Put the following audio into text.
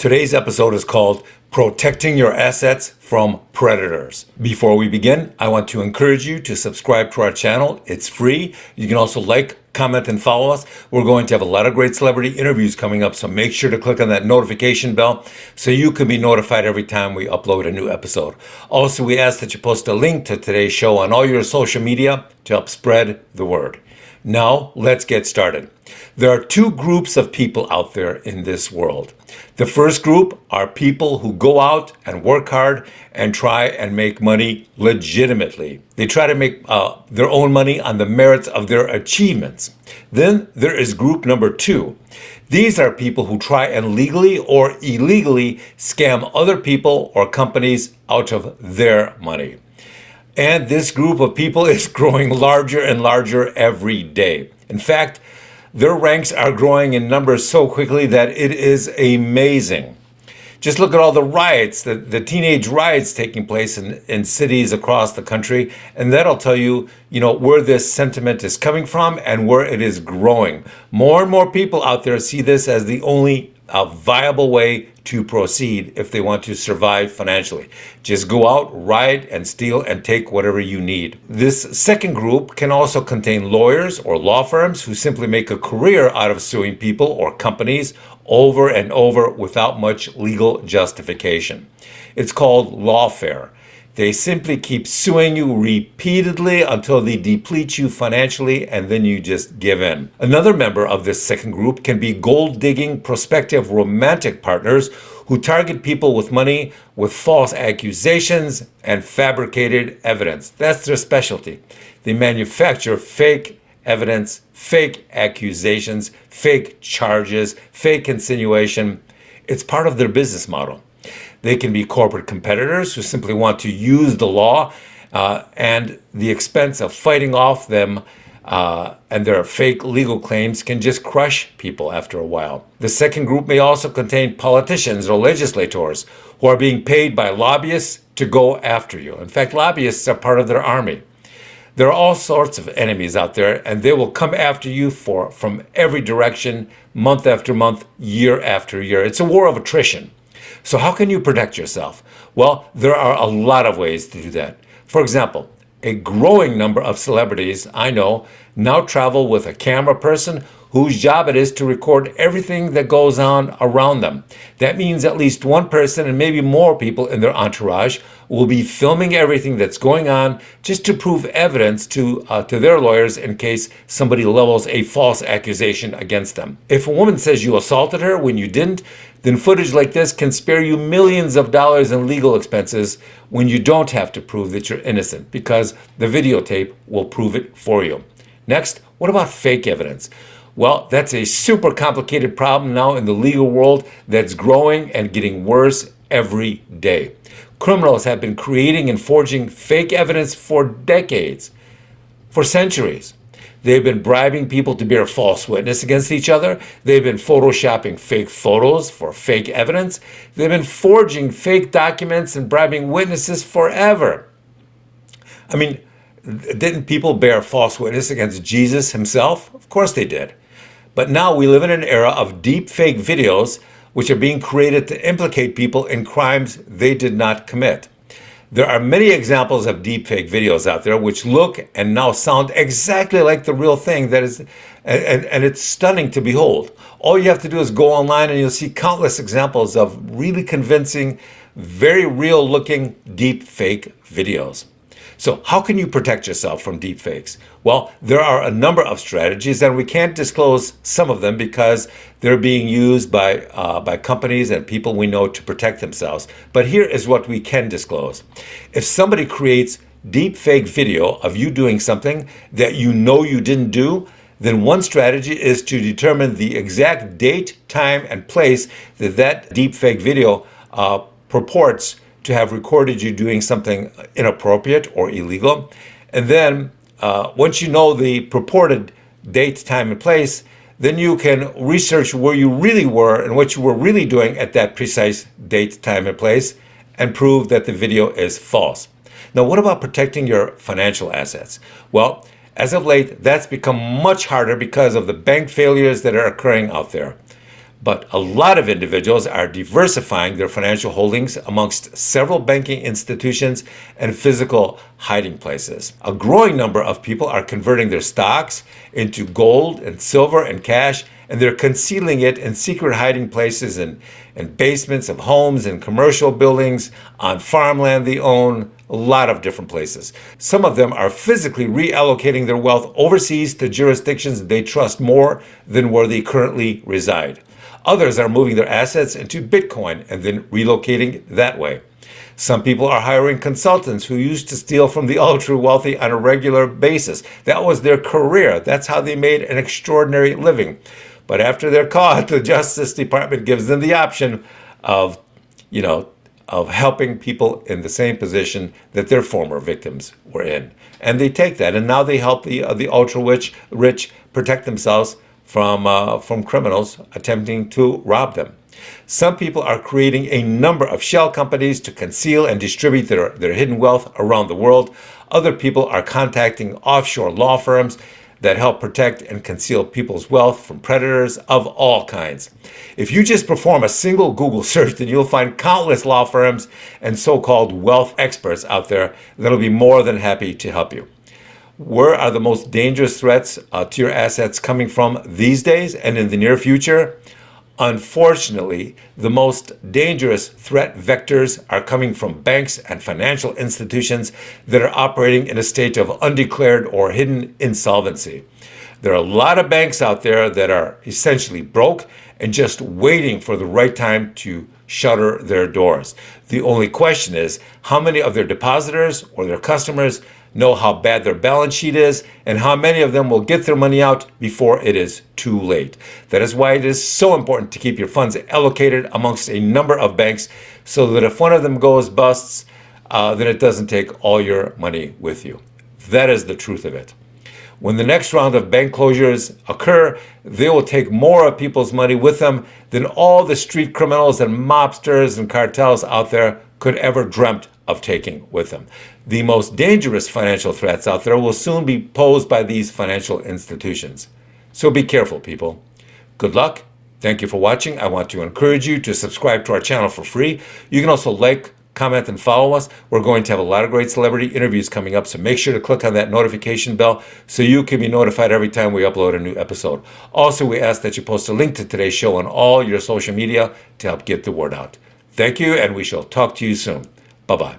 Today's episode is called Protecting Your Assets from Predators. Before we begin, I want to encourage you to subscribe to our channel. It's free. You can also like, comment, and follow us. We're going to have a lot of great celebrity interviews coming up, so make sure to click on that notification bell so you can be notified every time we upload a new episode. Also, we ask that you post a link to today's show on all your social media to help spread the word. Now, let's get started. There are two groups of people out there in this world. The first group are people who go out and work hard and try and make money legitimately. They try to make their own money on the merits of their achievements. Then there is group number two. These are people who try and legally or illegally scam other people or companies out of their money. And this group of people is growing larger and larger every day. In fact, their ranks are growing in numbers so quickly that it is amazing. Just look at all the riots, the teenage riots taking place in cities across the country, and that'll tell you, where this sentiment is coming from and where it is growing. More and more people out there see this as the only viable way to proceed if they want to survive financially. Just go out, riot, and steal, and take whatever you need. This second group can also contain lawyers or law firms who simply make a career out of suing people or companies over and over without much legal justification. It's called lawfare. They simply keep suing you repeatedly until they deplete you financially, and then you just give in. Another member of this second group can be gold-digging prospective romantic partners who target people with money with false accusations and fabricated evidence. That's their specialty. They manufacture fake evidence, fake accusations, fake charges, fake insinuation. It's part of their business model. They can be corporate competitors who simply want to use the law and the expense of fighting off them and their fake legal claims can just crush people after a while. The second group may also contain politicians or legislators who are being paid by lobbyists to go after you. In fact, lobbyists are part of their army. There are all sorts of enemies out there, and they will come after you from every direction, month after month, year after year. It's a war of attrition. So how can you protect yourself? Well, there are a lot of ways to do that. For example, a growing number of celebrities I know now travel with a camera person whose job it is to record everything that goes on around them. That means at least one person and maybe more people in their entourage will be filming everything that's going on just to prove evidence to their lawyers in case somebody levels a false accusation against them. If a woman says you assaulted her when you didn't, then footage like this can spare you millions of dollars in legal expenses when you don't have to prove that you're innocent because the videotape will prove it for you. Next, what about fake evidence? Well, that's a super complicated problem now in the legal world that's growing and getting worse every day. Criminals have been creating and forging fake evidence for decades, for centuries. They've been bribing people to bear false witness against each other. They've been photoshopping fake photos for fake evidence. They've been forging fake documents and bribing witnesses forever. I mean, didn't people bear false witness against Jesus himself? Of course they did. But now we live in an era of deep fake videos which are being created to implicate people in crimes they did not commit. There are many examples of deep fake videos out there which look and now sound exactly like the real thing and it's stunning to behold. All you have to do is go online and you'll see countless examples of really convincing, very real looking deep fake videos. So how can you protect yourself from deepfakes? Well, there are a number of strategies, and we can't disclose some of them because they're being used by companies and people we know to protect themselves. But here is what we can disclose. If somebody creates deepfake video of you doing something that you know you didn't do, then one strategy is to determine the exact date, time, and place that deepfake video purports to have recorded you doing something inappropriate or illegal. And then once you know the purported date, time, and place, then you can research where you really were and what you were really doing at that precise date, time, and place and prove that the video is false. Now, what about protecting your financial assets? Well, as of late, that's become much harder because of the bank failures that are occurring out there. But a lot of individuals are diversifying their financial holdings amongst several banking institutions and physical hiding places. A growing number of people are converting their stocks into gold and silver and cash, and they're concealing it in secret hiding places and basements of homes and commercial buildings, on farmland they own, a lot of different places. Some of them are physically reallocating their wealth overseas to jurisdictions they trust more than where they currently reside. Others are moving their assets into Bitcoin and then relocating that way. Some people are hiring consultants who used to steal from the ultra wealthy on a regular basis. That was their career. That's how they made an extraordinary living. But after they're caught, the Justice Department gives them the option of, of helping people in the same position that their former victims were in. And they take that, and now they help the ultra rich protect themselves from criminals attempting to rob them. Some people are creating a number of shell companies to conceal and distribute their hidden wealth around the world. Other people are contacting offshore law firms that help protect and conceal people's wealth from predators of all kinds. If you just perform a single Google search, then you'll find countless law firms and so-called wealth experts out there that'll be more than happy to help you. Where are the most dangerous threats to your assets coming from these days and in the near future? Unfortunately, the most dangerous threat vectors are coming from banks and financial institutions that are operating in a state of undeclared or hidden insolvency. There are a lot of banks out there that are essentially broke and just waiting for the right time to shutter their doors. The only question is how many of their depositors or their customers know how bad their balance sheet is, and how many of them will get their money out before it is too late. That is why it is so important to keep your funds allocated amongst a number of banks so that if one of them goes busts, then it doesn't take all your money with you. That is the truth of it. When the next round of bank closures occur, they will take more of people's money with them than all the street criminals and mobsters and cartels out there could ever dreamt of taking with them. The most dangerous financial threats out there will soon be posed by these financial institutions. So be careful, people. Good luck. Thank you for watching. I want to encourage you to subscribe to our channel for free. You can also like, comment, and follow us. We're going to have a lot of great celebrity interviews coming up, so make sure to click on that notification bell so you can be notified every time we upload a new episode. Also, we ask that you post a link to today's show on all your social media to help get the word out. Thank you, and we shall talk to you soon. Bye-bye.